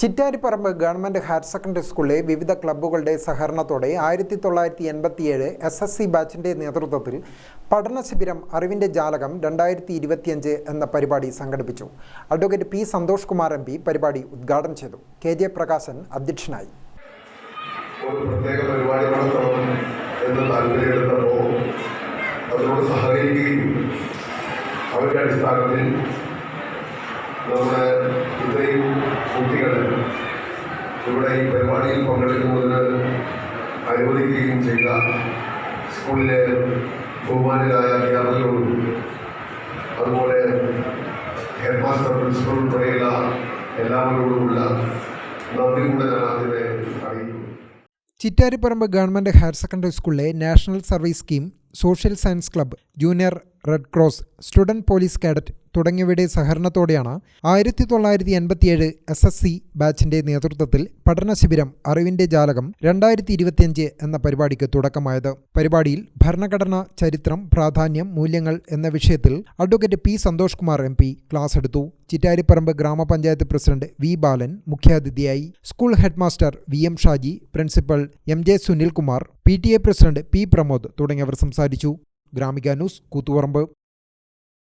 Chittariparamba government higher secondary സ്കൂളിലെ വിവിധ ക്ലബ്ബുകളുടെ സഹകരണത്തോടെ 1987 SSC ബാച്ചിന്റെ നേതൃത്വത്തിൽ പഠന ശിബിരം അറിവിന്റെ ജാലകം 2025 എന്ന പരിപാടി സംഘടിപ്പിച്ചു. Advocate P Santhosh Kumar MP പരിപാടി ഉദ്ഘാടനം ചെയ്തു. KJ പ്രകാശൻ അധ്യക്ഷനായി. നമ്മുടെ ഇത്രയും കുട്ടികൾ ഇവിടെ ഈ പരിപാടിയിൽ പങ്കെടുക്കുന്നതിന് അനുവദിക്കുകയും ചെയ്ത സ്കൂളിലെ ബഹുമാനരായ അധ്യാപകരോടും അതുപോലെ ഹെഡ് മാസ്റ്റർ പ്രിൻസിപ്പൽ ഉൾപ്പെടെയുള്ള എല്ലാവരോടുമുള്ള നന്ദി കൂടെ ഞാൻ ആദ്യമേ അറിയിക്കുന്നു. ചിറ്റാരിപ്പറമ്പ് ഗവൺമെന്റ് ഹയർ സെക്കൻഡറി സ്കൂളിലെ national service scheme, social science club, junior red cross, student police cadet തുടങ്ങിയവയുടെ സഹകരണത്തോടെയാണ് 1987 SSC ബാച്ചിന്റെ നേതൃത്വത്തിൽ പഠന ശിബിരം അറിവിന്റെ ജാലകം 2025 എന്ന പരിപാടിക്ക് തുടക്കമായത്. പരിപാടിയിൽ ഭരണഘടന, ചരിത്രം, പ്രാധാന്യം, മൂല്യങ്ങൾ എന്ന വിഷയത്തിൽ advocate P Santhosh Kumar MP class എടുത്തു. ചിറ്റാരിപ്പറമ്പ് ഗ്രാമപഞ്ചായത്ത് പ്രസിഡന്റ് V ബാലൻ മുഖ്യാതിഥിയായി. School head master VM Shaji, principal MJ Sunilkumar, PTA president P Pramod തുടങ്ങിയവർ സംസാരിച്ചു. ഗ്രാമിക ന്യൂസ്, കൂത്തുപറമ്പ്.